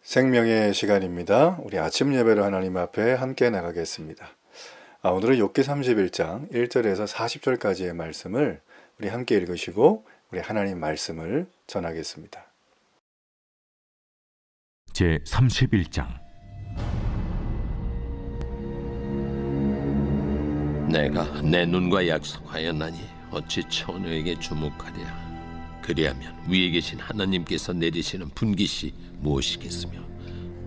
생명의 시간입니다. 우리 아침 예배를 하나님 앞에 함께 나가겠습니다. 오늘은 욥기 31장 1절에서 40절까지의 말씀을 우리 함께 읽으시고 우리 하나님 말씀을 전하겠습니다. 제 31장. 내가 내 눈과 약속하였나니 어찌 처녀에게 주목하랴. 그리하면 위에 계신 하나님께서 내리시는 분깃이 무엇이겠으며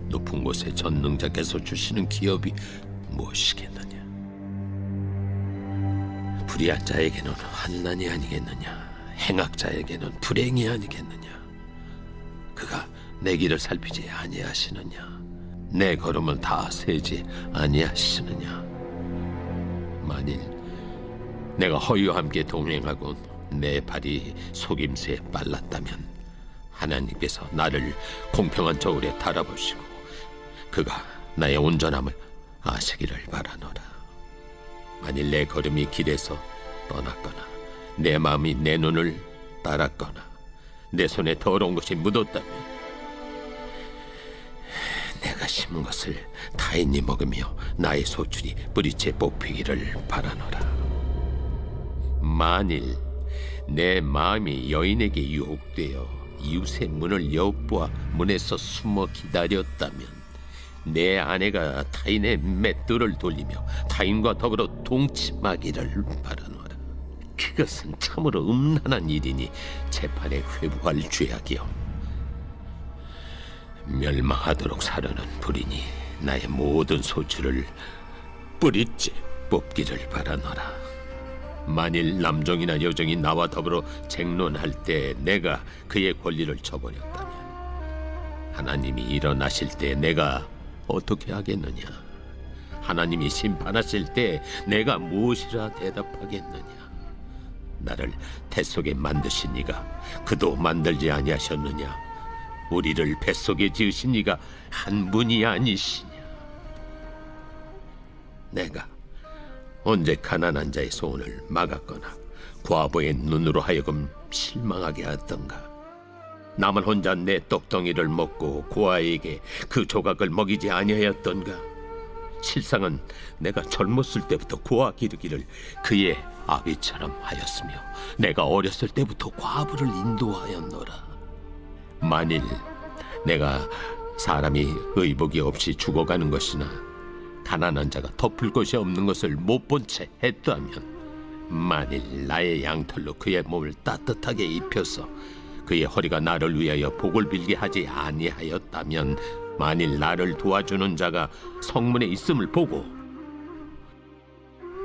높은 곳에 전능자께서 주시는 기업이 무엇이겠느냐. 불의한 자에게는 환난이 아니겠느냐. 행악자에게는 불행이 아니겠느냐. 그가 내 길을 살피지 아니하시느냐. 내 걸음을 다 세지 아니하시느냐. 만일 내가 허위와 함께 동행하고 내 발이 속임수에 빨랐다면 하나님께서 나를 공평한 저울에 달아보시고 그가 나의 온전함을 아시기를 바라노라. 만일 내 걸음이 길에서 떠났거나 내 마음이 내 눈을 따랐거나 내 손에 더러운 것이 묻었다면 내가 심은 것을 타인이 먹으며 나의 소출이 뿌리째 뽑히기를 바라노라. 만일 내 마음이 여인에게 유혹되어 이웃의 문을 엿보아 문에서 숨어 기다렸다면 내 아내가 타인의 맷돌을 돌리며 타인과 더불어 동침하기를 바라노라. 그것은 참으로 음란한 일이니 재판에 회부할 죄악이요 멸망하도록 사려는 불이니 나의 모든 소출을 뿌리째 뽑기를 바라노라. 만일 남종이나 여종이 나와 더불어 쟁론할 때 내가 그의 권리를 저버렸다면 하나님이 일어나실 때 내가 어떻게 하겠느냐. 하나님이 심판하실 때 내가 무엇이라 대답하겠느냐. 나를 태 속에 만드신 이가 그도 만들지 아니하셨느냐. 우리를 뱃속에 지으신 이가 한 분이 아니시냐. 내가 언제 가난한 자의 소원을 막았거나 과부의 눈으로 하여금 실망하게 하던가. 나만 혼자 내 떡덩이를 먹고 고아에게 그 조각을 먹이지 아니하였던가. 실상은 내가 젊었을 때부터 고아 기르기를 그의 아비처럼 하였으며 내가 어렸을 때부터 과부를 인도하였노라. 만일 내가 사람이 의복이 없이 죽어가는 것이나 가난한 자가 덮을 것이 없는 것을 못 본 채 했다면 만일 나의 양털로 그의 몸을 따뜻하게 입혀서 그의 허리가 나를 위하여 복을 빌게 하지 아니하였다면 만일 나를 도와주는 자가 성문에 있음을 보고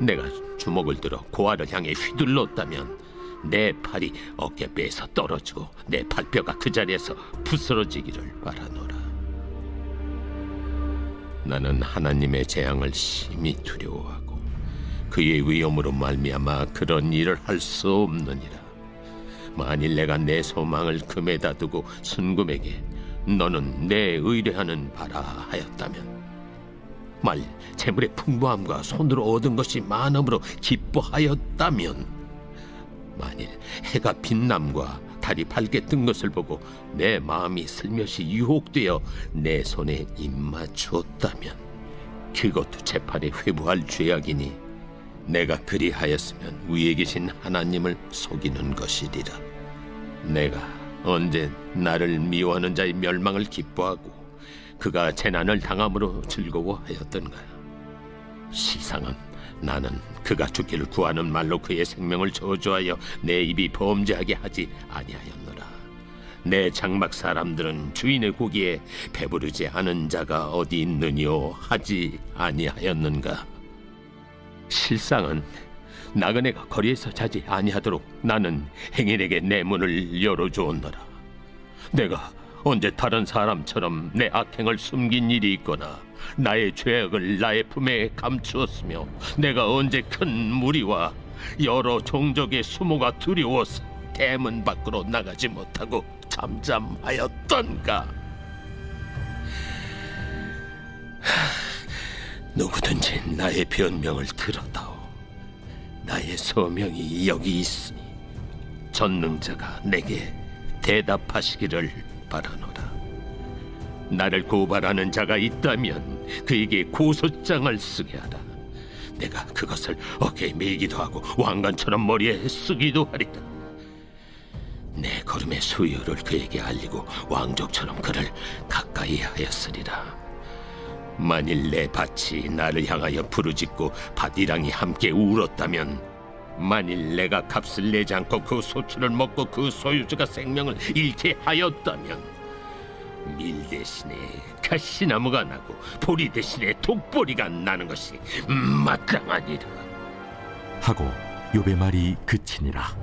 내가 주먹을 들어 고아를 향해 휘둘렀다면 내 팔이 어깨뼈에서 떨어지고 내 팔뼈가 그 자리에서 부스러지기를 바라노라. 나는 하나님의 재앙을 심히 두려워하고 그의 위엄으로 말미암아 그런 일을 할 수 없느니라. 만일 내가 내 소망을 금에다 두고 순금에게 너는 내 의뢰하는 바라 하였다면 만일 재물의 풍부함과 손으로 얻은 것이 많음으로 기뻐하였다면 만일 해가 빛남과 달이 밝게 뜬 것을 보고 내 마음이 슬며시 유혹되어 내 손에 입맞추었다면 그것도 재판에 회부할 죄악이니 내가 그리하였으면 위에 계신 하나님을 속이는 것이리라. 내가 언제 나를 미워하는 자의 멸망을 기뻐하고 그가 재난을 당함으로 즐거워하였던가. 시상은 나는 그가 죽기를 구하는 말로 그의 생명을 저주하여 내 입이 범죄하게 하지 아니하였노라. 내 장막 사람들은 주인의 고기에 배부르지 않은 자가 어디 있느뇨 하지 아니하였는가. 실상은 나그네가 거리에서 자지 아니하도록 나는 행인에게 내 문을 열어주었노라. 내가 언제 다른 사람처럼 내 악행을 숨긴 일이 있거나 나의 죄악을 나의 품에 감추었으며 내가 언제 큰 무리와 여러 종족의 수모가 두려워서 대문 밖으로 나가지 못하고 잠잠하였던가. 누구든지 나의 변명을 들어다오. 나의 소명이 여기 있으니 전능자가 내게 대답하시기를 바라노라. 나를 고발하는 자가 있다면 그에게 고소장을 쓰게 하라. 내가 그것을 어깨에 메기도 하고 왕관처럼 머리에 쓰기도 하리라. 내 걸음의 수요를 그에게 알리고 왕족처럼 그를 가까이 하였으리라. 만일 내 밭이 나를 향하여 부르짖고 밭이랑이 함께 울었다면, 만일 내가 값을 내지 않고 그 소출을 먹고 그 소유주가 생명을 잃게 하였다면, 밀 대신에 가시나무가 나고 보리 대신에 독보리가 나는 것이 마땅하니라. 하고 욥의 말이 그치니라.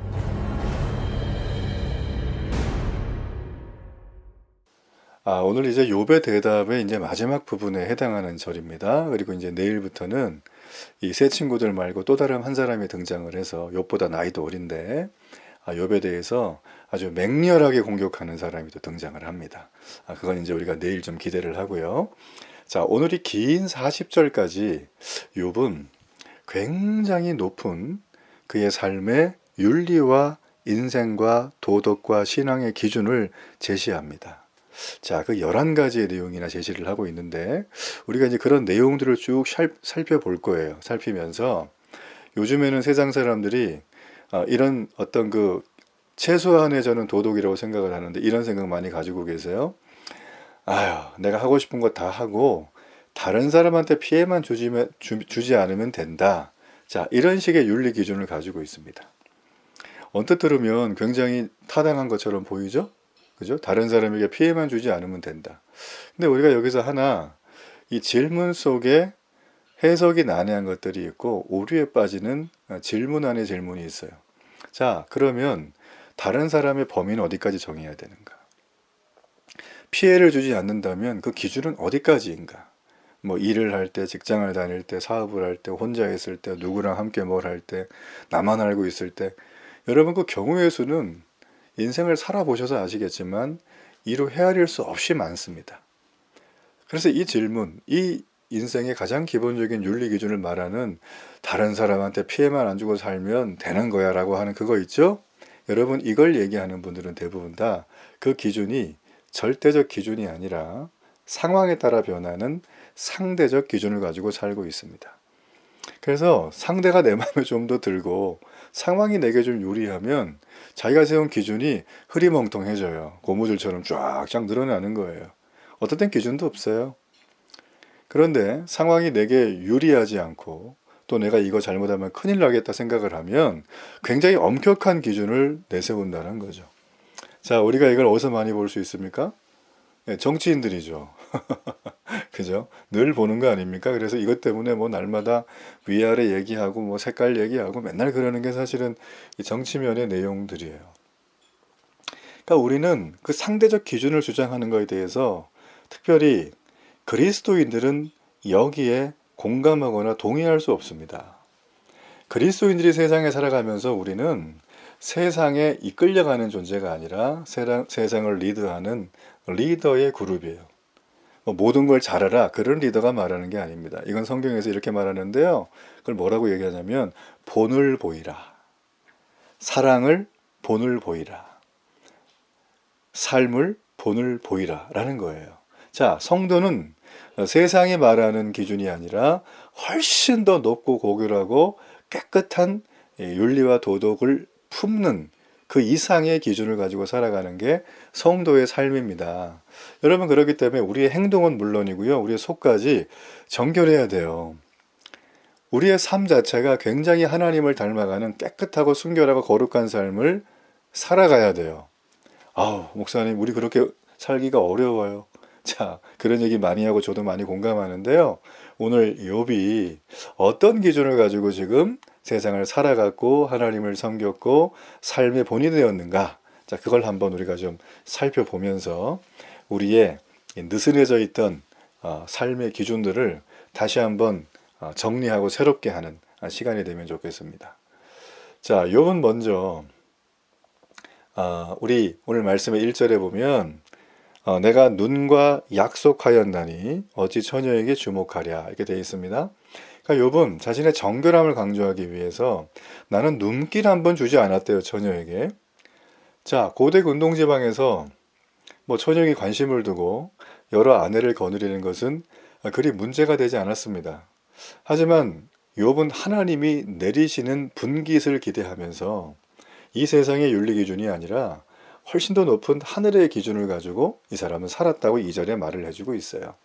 오늘 이제 욥의 대답의 이제 마지막 부분에 해당하는 절입니다. 그리고 이제 내일부터는 이 세 친구들 말고 또 다른 한 사람이 등장을 해서 욥보다 나이도 어린데 욥에 대해서 아주 맹렬하게 공격하는 사람이 또 등장을 합니다. 그건 이제 우리가 내일 좀 기대를 하고요. 자, 오늘이 긴 40절까지 욥은 굉장히 높은 그의 삶의 윤리와 인생과 도덕과 신앙의 기준을 제시합니다. 자, 그 11가지의 내용이나 제시를 하고 있는데 우리가 이제 그런 내용들을 쭉 살펴볼 거예요. 살피면서 요즘에는 세상 사람들이 이런 어떤 그 최소한의 저는 도덕이라고 생각을 하는데 이런 생각 많이 가지고 계세요. 내가 하고 싶은 거 다 하고 다른 사람한테 피해만 주지 않으면 된다. 자, 이런 식의 윤리 기준을 가지고 있습니다. 언뜻 들으면 굉장히 타당한 것처럼 보이죠? 그죠? 다른 사람에게 피해만 주지 않으면 된다. 근데 우리가 여기서 하나 이 질문 속에 해석이 난해한 것들이 있고 오류에 빠지는 질문 안에 질문이 있어요. 자, 그러면 다른 사람의 범위는 어디까지 정해야 되는가? 피해를 주지 않는다면 그 기준은 어디까지인가? 뭐 일을 할 때, 직장을 다닐 때, 사업을 할 때, 혼자 있을 때, 누구랑 함께 뭘 할 때, 나만 알고 있을 때, 여러분 그 경우의 수는 인생을 살아보셔서 아시겠지만 이루 헤아릴 수 없이 많습니다. 그래서 이 질문, 이 인생의 가장 기본적인 윤리 기준을 말하는 다른 사람한테 피해만 안 주고 살면 되는 거야 라고 하는 그거 있죠? 여러분 이걸 얘기하는 분들은 대부분 다 그 기준이 절대적 기준이 아니라 상황에 따라 변하는 상대적 기준을 가지고 살고 있습니다. 그래서 상대가 내 마음에 좀 더 들고 상황이 내게 좀 유리하면 자기가 세운 기준이 흐리멍텅해져요. 고무줄처럼 쫙쫙 늘어나는 거예요. 어떨 땐 기준도 없어요. 그런데 상황이 내게 유리하지 않고 또 내가 이거 잘못하면 큰일 나겠다 생각을 하면 굉장히 엄격한 기준을 내세운다는 거죠. 자, 우리가 이걸 어디서 많이 볼 수 있습니까? 네, 정치인들이죠. 그죠? 늘 보는 거 아닙니까? 그래서 이것 때문에 뭐 날마다 위아래 얘기하고 뭐 색깔 얘기하고 맨날 그러는 게 사실은 이 정치면의 내용들이에요. 그러니까 우리는 그 상대적 기준을 주장하는 것에 대해서 특별히 그리스도인들은 여기에 공감하거나 동의할 수 없습니다. 그리스도인들이 세상에 살아가면서 우리는 세상에 이끌려가는 존재가 아니라 세상을 리드하는 리더의 그룹이에요. 모든 걸 잘하라 그런 리더가 말하는 게 아닙니다. 이건 성경에서 이렇게 말하는데요. 그걸 뭐라고 얘기하냐면 본을 보이라. 사랑을 본을 보이라. 삶을 본을 보이라 라는 거예요. 자, 성도는 세상이 말하는 기준이 아니라 훨씬 더 높고 고결하고 깨끗한 윤리와 도덕을 품는 그 이상의 기준을 가지고 살아가는 게 성도의 삶입니다. 여러분 그렇기 때문에 우리의 행동은 물론이고요. 우리의 속까지 정결해야 돼요. 우리의 삶 자체가 굉장히 하나님을 닮아가는 깨끗하고 순결하고 거룩한 삶을 살아가야 돼요. 목사님 우리 그렇게 살기가 어려워요. 자, 그런 얘기 많이 하고 저도 많이 공감하는데요. 오늘 욥이 어떤 기준을 가지고 지금 세상을 살아갔고 하나님을 섬겼고 삶의 본이 되었는가? 자, 그걸 한번 우리가 좀 살펴보면서 우리의 느슨해져 있던 삶의 기준들을 다시 한번 정리하고 새롭게 하는 시간이 되면 좋겠습니다. 자, 욥은 먼저 우리 오늘 말씀의 1절에 보면 내가 눈과 약속하였나니 어찌 처녀에게 주목하랴 이렇게 되어 있습니다. 그러니까 욥은 자신의 정결함을 강조하기 위해서 나는 눈길 한번 주지 않았대요, 처녀에게. 자, 고대 근동지방에서 뭐 처녀에게 관심을 두고 여러 아내를 거느리는 것은 그리 문제가 되지 않았습니다. 하지만 욥은 하나님이 내리시는 분깃을 기대하면서 이 세상의 윤리 기준이 아니라 훨씬 더 높은 하늘의 기준을 가지고 이 사람은 살았다고 2절에 말을 해주고 있어요.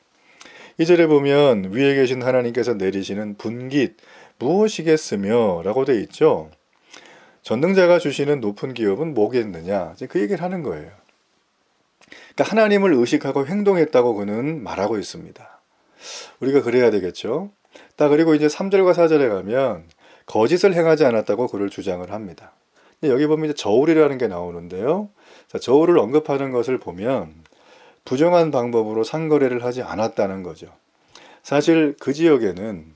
2절에 보면 위에 계신 하나님께서 내리시는 분깃 무엇이겠으며 라고 되어 있죠. 전능자가 주시는 높은 기업은 뭐겠느냐, 그 얘기를 하는 거예요. 그러니까 하나님을 의식하고 행동했다고 그는 말하고 있습니다. 우리가 그래야 되겠죠. 그리고 이제 3절과 4절에 가면 거짓을 행하지 않았다고 그를 주장을 합니다. 여기 보면 이제 저울이라는 게 나오는데요. 자, 저울을 언급하는 것을 보면 부정한 방법으로 상거래를 하지 않았다는 거죠. 사실 그 지역에는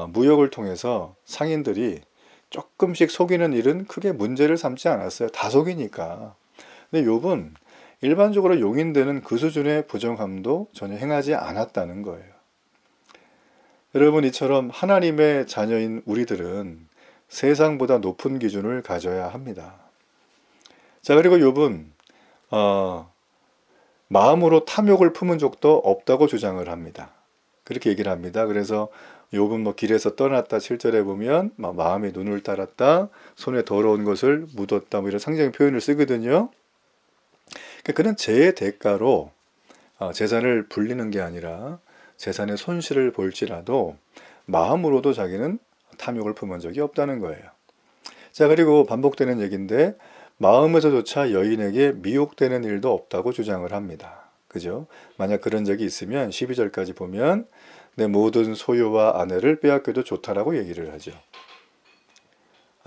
무역을 통해서 상인들이 조금씩 속이는 일은 크게 문제를 삼지 않았어요. 다 속이니까. 근데 욥은 일반적으로 용인되는 그 수준의 부정함도 전혀 행하지 않았다는 거예요. 여러분, 이처럼 하나님의 자녀인 우리들은 세상보다 높은 기준을 가져야 합니다. 자, 그리고 욥은 마음으로 탐욕을 품은 적도 없다고 주장을 합니다. 그렇게 얘기를 합니다. 그래서 욥은 길에서 떠났다 7절에 보면 마음의 눈을 따랐다, 손에 더러운 것을 묻었다, 이런 상징의 표현을 쓰거든요. 그러니까 그는 죄의 대가로 재산을 불리는 게 아니라 재산의 손실을 볼지라도 마음으로도 자기는 탐욕을 품은 적이 없다는 거예요. 자, 그리고 반복되는 얘기인데 마음에서조차 여인에게 미혹되는 일도 없다고 주장을 합니다. 그죠? 만약 그런 적이 있으면 12절까지 보면 내 모든 소유와 아내를 빼앗겨도 좋다라고 얘기를 하죠.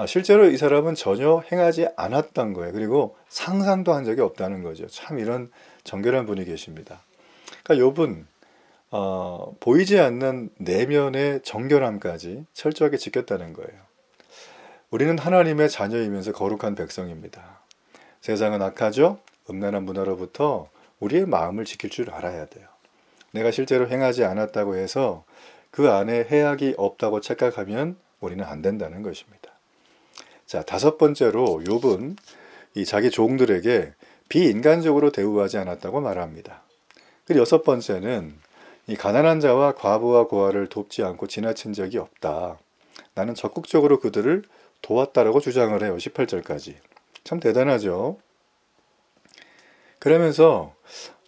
실제로 이 사람은 전혀 행하지 않았던 거예요. 그리고 상상도 한 적이 없다는 거죠. 참 이런 정결한 분이 계십니다. 그러니까 욥은 보이지 않는 내면의 정결함까지 철저하게 지켰다는 거예요. 우리는 하나님의 자녀이면서 거룩한 백성입니다. 세상은 악하죠? 음란한 문화로부터 우리의 마음을 지킬 줄 알아야 돼요. 내가 실제로 행하지 않았다고 해서 그 안에 해악이 없다고 착각하면 우리는 안 된다는 것입니다. 자, 5번째로 욥은 이 자기 종들에게 비인간적으로 대우하지 않았다고 말합니다. 그리고 6번째는 이 가난한 자와 과부와 고아를 돕지 않고 지나친 적이 없다. 나는 적극적으로 그들을 도왔다라고 주장을 해요. 18절까지. 참 대단하죠. 그러면서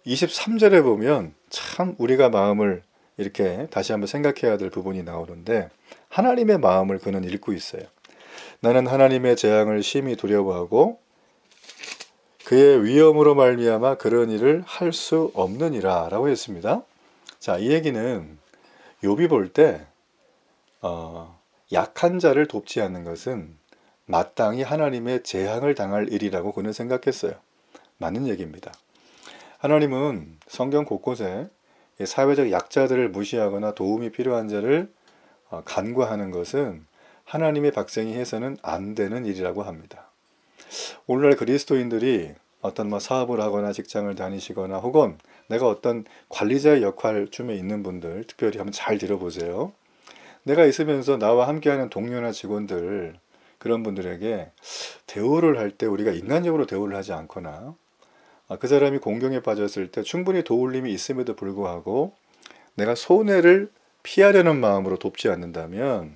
23절에 보면 참 우리가 마음을 이렇게 다시 한번 생각해야 될 부분이 나오는데 하나님의 마음을 그는 읽고 있어요. 나는 하나님의 재앙을 심히 두려워하고 그의 위엄으로 말미암아 그런 일을 할 수 없느니라 라고 했습니다. 자, 이 얘기는 욥이 볼 때 약한 자를 돕지 않는 것은 마땅히 하나님의 재앙을 당할 일이라고 그는 생각했어요. 맞는 얘기입니다. 하나님은 성경 곳곳에 사회적 약자들을 무시하거나 도움이 필요한 자를 간과하는 것은 하나님의 백성이 해서는 안 되는 일이라고 합니다. 오늘날 그리스도인들이 어떤 사업을 하거나 직장을 다니시거나 혹은 내가 어떤 관리자의 역할쯤에 있는 분들 특별히 한번 잘 들어보세요. 내가 있으면서 나와 함께하는 동료나 직원들 그런 분들에게 대우를 할 때 우리가 인간적으로 대우를 하지 않거나 그 사람이 공경에 빠졌을 때 충분히 도울 힘이 있음에도 불구하고 내가 손해를 피하려는 마음으로 돕지 않는다면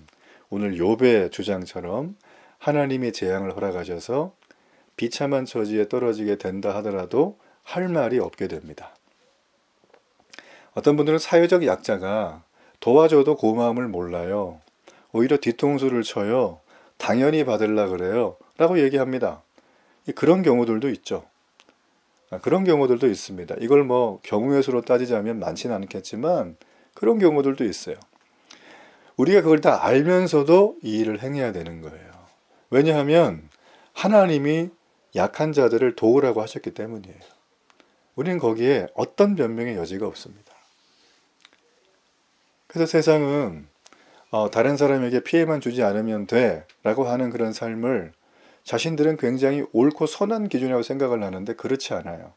오늘 욥의 주장처럼 하나님이 재앙을 허락하셔서 비참한 처지에 떨어지게 된다 하더라도 할 말이 없게 됩니다. 어떤 분들은 사회적 약자가 도와줘도 고마움을 몰라요. 오히려 뒤통수를 쳐요. 당연히 받으려 그래요. 라고 얘기합니다. 그런 경우들도 있죠. 그런 경우들도 있습니다. 이걸 경우의 수로 따지자면 많지는 않겠지만 그런 경우들도 있어요. 우리가 그걸 다 알면서도 이 일을 행해야 되는 거예요. 왜냐하면 하나님이 약한 자들을 도우라고 하셨기 때문이에요. 우리는 거기에 어떤 변명의 여지가 없습니다. 그래서 세상은 다른 사람에게 피해만 주지 않으면 돼 라고 하는 그런 삶을 자신들은 굉장히 옳고 선한 기준이라고 생각을 하는데 그렇지 않아요.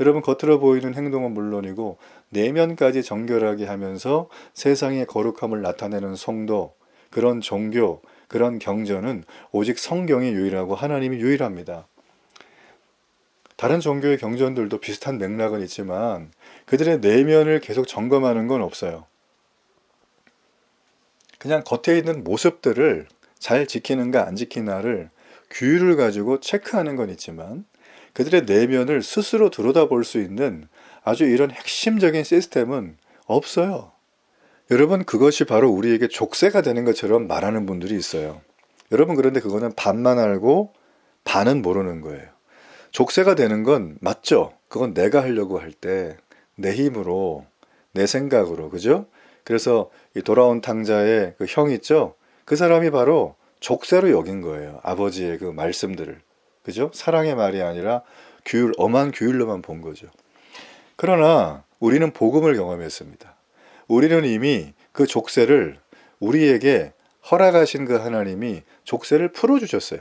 여러분, 겉으로 보이는 행동은 물론이고 내면까지 정결하게 하면서 세상의 거룩함을 나타내는 성도, 그런 종교, 그런 경전은 오직 성경이 유일하고 하나님이 유일합니다. 다른 종교의 경전들도 비슷한 맥락은 있지만 그들의 내면을 계속 점검하는 건 없어요. 그냥 겉에 있는 모습들을 잘 지키는가 안 지키나를 규율을 가지고 체크하는 건 있지만 그들의 내면을 스스로 들여다볼 수 있는 아주 이런 핵심적인 시스템은 없어요. 여러분, 그것이 바로 우리에게 족쇄가 되는 것처럼 말하는 분들이 있어요. 여러분, 그런데 그거는 반만 알고 반은 모르는 거예요. 족쇄가 되는 건 맞죠? 그건 내가 하려고 할 때 내 힘으로, 내 생각으로, 그죠? 그래서 이 돌아온 탕자의 그 형 있죠? 그 사람이 바로 족쇄로 여긴 거예요. 아버지의 그 말씀들을. 그죠? 사랑의 말이 아니라 규율, 엄한 규율로만 본 거죠. 그러나 우리는 복음을 경험했습니다. 우리는 이미 그 족쇄를 우리에게 허락하신 그 하나님이 족쇄를 풀어주셨어요.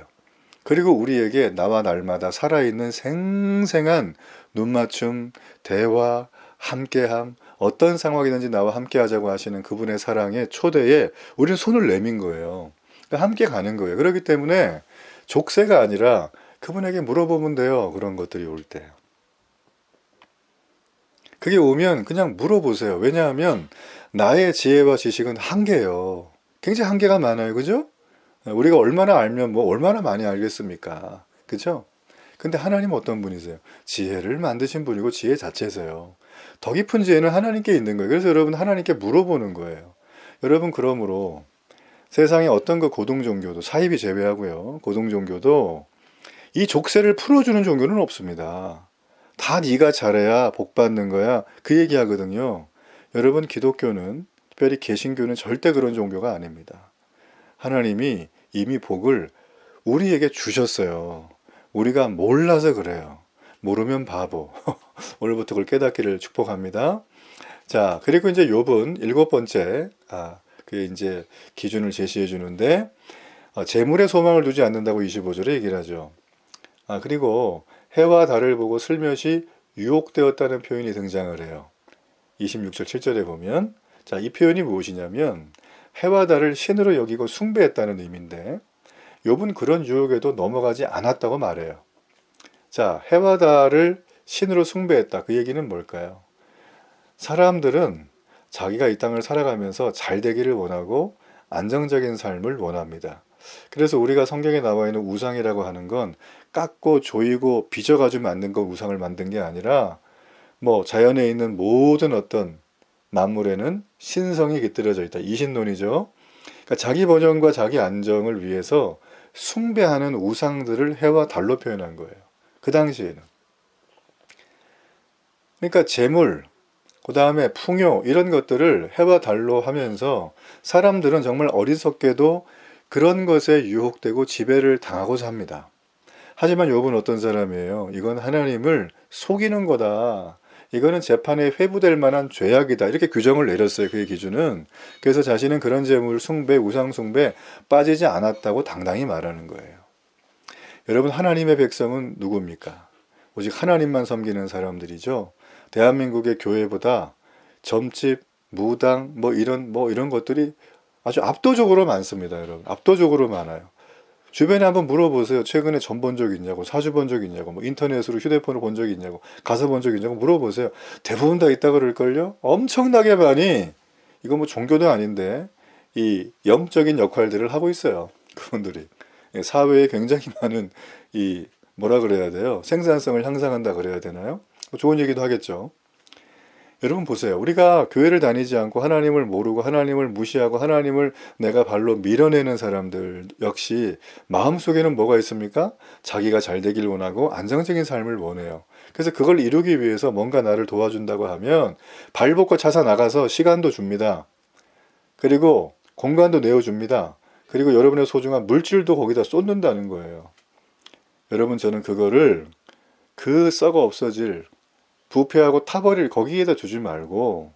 그리고 우리에게 나와 날마다 살아있는 생생한 눈맞춤, 대화, 함께함, 어떤 상황이든지 나와 함께하자고 하시는 그분의 사랑의 초대에 우리는 손을 내민 거예요. 그러니까 함께 가는 거예요. 그렇기 때문에 족쇄가 아니라 그분에게 물어보면 돼요. 그런 것들이 올 때. 그게 오면 그냥 물어보세요. 왜냐하면 나의 지혜와 지식은 한계예요. 굉장히 한계가 많아요. 그죠? 우리가 얼마나 알면 뭐 얼마나 많이 알겠습니까? 그죠? 근데 하나님은 어떤 분이세요? 지혜를 만드신 분이고 지혜 자체세요. 더 깊은 지혜는 하나님께 있는 거예요. 그래서 여러분 하나님께 물어보는 거예요. 여러분 그러므로 세상에 어떤 그 고등종교도 사입이 제외하고요. 고등종교도 이 족쇄를 풀어주는 종교는 없습니다. 다 네가 잘해야 복 받는 거야. 그 얘기하거든요. 여러분 기독교는 특별히 개신교는 절대 그런 종교가 아닙니다. 하나님이 이미 복을 우리에게 주셨어요. 우리가 몰라서 그래요. 모르면 바보. 오늘부터 그걸 깨닫기를 축복합니다. 자, 그리고 이제 욥은 7번째, 그게 이제 기준을 제시해 주는데, 재물에 소망을 두지 않는다고 25절에 얘기를 하죠. 그리고 해와 달을 보고 슬며시 유혹되었다는 표현이 등장을 해요. 26절 7절에 보면, 자, 이 표현이 무엇이냐면, 해와 달을 신으로 여기고 숭배했다는 의미인데, 욥은 그런 유혹에도 넘어가지 않았다고 말해요. 자, 해와 달을 신으로 숭배했다. 그 얘기는 뭘까요? 사람들은 자기가 이 땅을 살아가면서 잘 되기를 원하고 안정적인 삶을 원합니다. 그래서 우리가 성경에 나와 있는 우상이라고 하는 건 깎고 조이고 빚어가지고 만든 거 우상을 만든 게 아니라 뭐 자연에 있는 모든 어떤 만물에는 신성이 깃들여져 있다. 이신론이죠. 그러니까 자기 번영과 자기 안정을 위해서 숭배하는 우상들을 해와 달로 표현한 거예요. 그 당시에는. 그러니까 재물, 그 다음에 풍요 이런 것들을 해와 달로 하면서 사람들은 정말 어리석게도 그런 것에 유혹되고 지배를 당하고자 합니다. 하지만 욥은 어떤 사람이에요? 이건 하나님을 속이는 거다. 이거는 재판에 회부될 만한 죄악이다. 이렇게 규정을 내렸어요. 그의 기준은. 그래서 자신은 그런 재물 숭배, 우상 숭배 빠지지 않았다고 당당히 말하는 거예요. 여러분 하나님의 백성은 누굽니까? 오직 하나님만 섬기는 사람들이죠. 대한민국의 교회보다 점집, 무당 뭐 이런 것들이 아주 압도적으로 많습니다. 여러분 압도적으로 많아요. 주변에 한번 물어보세요. 최근에 전 본 적 있냐고, 사주 본 적 있냐고, 뭐 인터넷으로 휴대폰을 본 적이 있냐고, 가서 본 적이 있냐고 물어보세요. 대부분 다 있다 그럴걸요? 엄청나게 많이, 이거 뭐 종교도 아닌데, 이 영적인 역할들을 하고 있어요. 그분들이. 사회에 굉장히 많은, 뭐라 그래야 돼요? 생산성을 향상한다 그래야 되나요? 좋은 얘기도 하겠죠. 여러분 보세요. 우리가 교회를 다니지 않고 하나님을 모르고 하나님을 무시하고 하나님을 내가 발로 밀어내는 사람들 역시 마음속에는 뭐가 있습니까? 자기가 잘 되길 원하고 안정적인 삶을 원해요. 그래서 그걸 이루기 위해서 뭔가 나를 도와준다고 하면 발벗고 차서 나가서 시간도 줍니다. 그리고 공간도 내어줍니다. 그리고 여러분의 소중한 물질도 거기다 쏟는다는 거예요. 여러분 저는 그거를 그 썩어 없어질 부패하고 타버릴 거기에다 주지 말고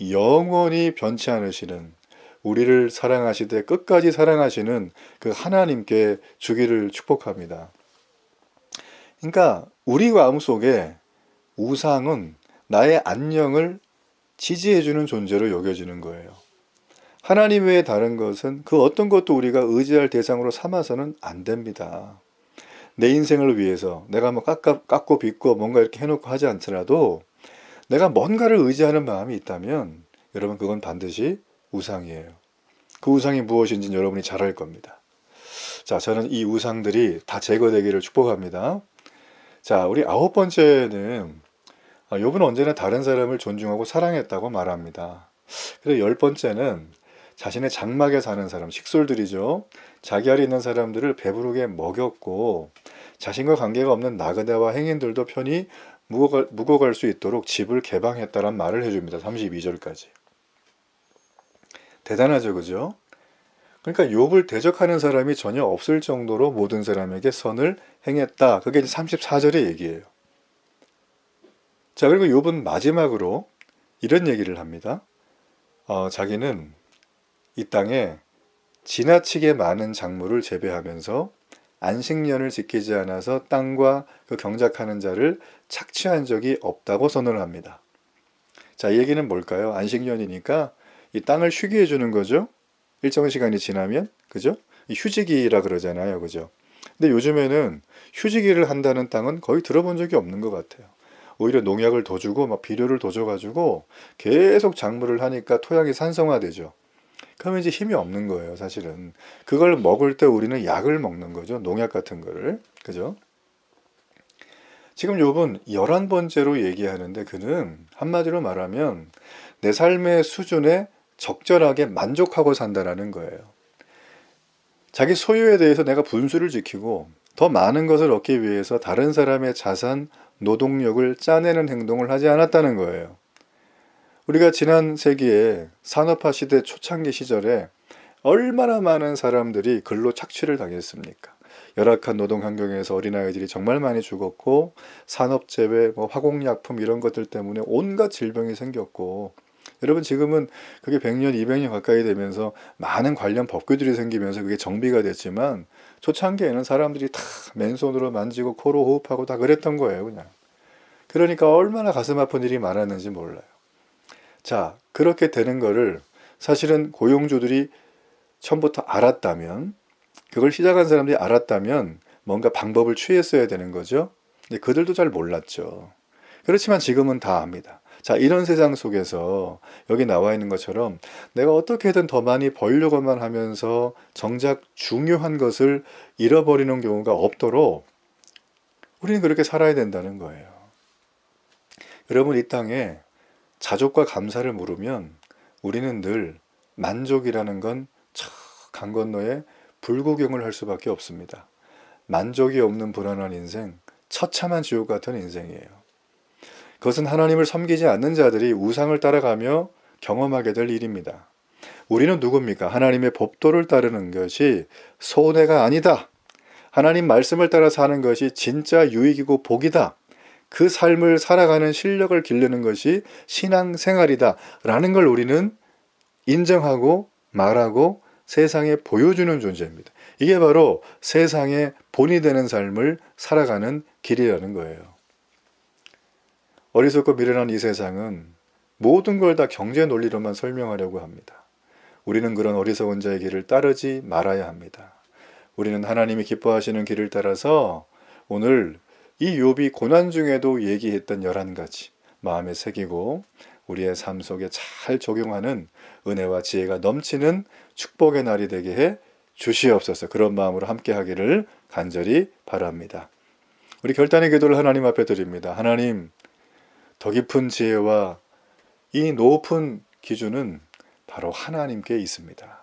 영원히 변치 않으시는 우리를 사랑하시되 끝까지 사랑하시는 그 하나님께 주기를 축복합니다. 그러니까 우리 마음속에 우상은 나의 안녕을 지지해주는 존재로 여겨지는 거예요. 하나님 외에 다른 것은 그 어떤 것도 우리가 의지할 대상으로 삼아서는 안 됩니다. 내 인생을 위해서 내가 뭐 깎고 빚고 뭔가 이렇게 해놓고 하지 않더라도 내가 뭔가를 의지하는 마음이 있다면 여러분 그건 반드시 우상이에요. 그 우상이 무엇인지는 여러분이 잘 알 겁니다. 자, 저는 이 우상들이 다 제거되기를 축복합니다. 자, 우리 9번째는 욥은 언제나 다른 사람을 존중하고 사랑했다고 말합니다. 그리고 10번째는 자신의 장막에 사는 사람, 식솔들이죠. 자기 아래 있는 사람들을 배부르게 먹였고 자신과 관계가 없는 나그네와 행인들도 편히 묵어갈 수 있도록 집을 개방했다란 말을 해줍니다. 32절까지. 대단하죠, 그죠? 그러니까 욥을 대적하는 사람이 전혀 없을 정도로 모든 사람에게 선을 행했다. 그게 이제 34절의 얘기예요. 자, 그리고 욥은 마지막으로 이런 얘기를 합니다. 자기는 이 땅에 지나치게 많은 작물을 재배하면서 안식년을 지키지 않아서 땅과 그 경작하는 자를 착취한 적이 없다고 선언을 합니다. 자, 이 얘기는 뭘까요? 안식년이니까 이 땅을 쉬게 해주는 거죠. 일정 시간이 지나면, 그죠? 휴지기라 그러잖아요, 그죠? 근데 요즘에는 휴지기를 한다는 땅은 거의 들어본 적이 없는 것 같아요. 오히려 농약을 더 주고 막 비료를 더 줘가지고 계속 작물을 하니까 토양이 산성화되죠. 그러면 이제 힘이 없는 거예요, 사실은. 그걸 먹을 때 우리는 약을 먹는 거죠. 농약 같은 거를. 그죠? 지금 욥은 11번째로 얘기하는데 그는 한마디로 말하면 내 삶의 수준에 적절하게 만족하고 산다라는 거예요. 자기 소유에 대해서 내가 분수를 지키고 더 많은 것을 얻기 위해서 다른 사람의 자산, 노동력을 짜내는 행동을 하지 않았다는 거예요. 우리가 지난 세기에 산업화 시대 초창기 시절에 얼마나 많은 사람들이 근로 착취를 당했습니까? 열악한 노동 환경에서 어린아이들이 정말 많이 죽었고 산업재배, 화공약품 이런 것들 때문에 온갖 질병이 생겼고 여러분 지금은 그게 100년, 200년 가까이 되면서 많은 관련 법규들이 생기면서 그게 정비가 됐지만 초창기에는 사람들이 다 맨손으로 만지고 코로 호흡하고 다 그랬던 거예요, 그냥. 그러니까 얼마나 가슴 아픈 일이 많았는지 몰라요. 자, 그렇게 되는 거를 사실은 고용주들이 처음부터 알았다면, 그걸 시작한 사람들이 알았다면 뭔가 방법을 취했어야 되는 거죠. 근데 그들도 잘 몰랐죠. 그렇지만 지금은 다 압니다. 자, 이런 세상 속에서 여기 나와 있는 것처럼 내가 어떻게든 더 많이 벌려고만 하면서 정작 중요한 것을 잃어버리는 경우가 없도록 우리는 그렇게 살아야 된다는 거예요. 여러분, 이 땅에 자족과 감사를 물으면 우리는 늘 만족이라는 건 저 강 건너에 불구경을 할 수밖에 없습니다. 만족이 없는 불안한 인생, 처참한 지옥 같은 인생이에요. 그것은 하나님을 섬기지 않는 자들이 우상을 따라가며 경험하게 될 일입니다. 우리는 누굽니까? 하나님의 법도를 따르는 것이 손해가 아니다. 하나님 말씀을 따라 사는 것이 진짜 유익이고 복이다. 그 삶을 살아가는 실력을 기르는 것이 신앙생활이다. 라는 걸 우리는 인정하고 말하고 세상에 보여주는 존재입니다. 이게 바로 세상의 본이 되는 삶을 살아가는 길이라는 거예요. 어리석고 미련한 이 세상은 모든 걸 다 경제 논리로만 설명하려고 합니다. 우리는 그런 어리석은 자의 길을 따르지 말아야 합니다. 우리는 하나님이 기뻐하시는 길을 따라서 오늘 이 욥이 고난 중에도 얘기했던 11가지 마음에 새기고 우리의 삶 속에 잘 적용하는 은혜와 지혜가 넘치는 축복의 날이 되게 해 주시옵소서. 그런 마음으로 함께 하기를 간절히 바랍니다. 우리 결단의 기도를 하나님 앞에 드립니다. 하나님, 더 깊은 지혜와 이 높은 기준은 바로 하나님께 있습니다.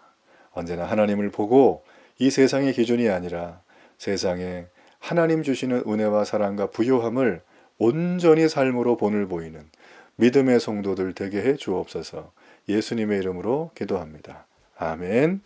언제나 하나님을 보고 이 세상의 기준이 아니라 세상에 하나님 주시는 은혜와 사랑과 부요함을 온전히 삶으로 본을 보이는 믿음의 성도들 되게 해 주옵소서. 예수님의 이름으로 기도합니다. 아멘.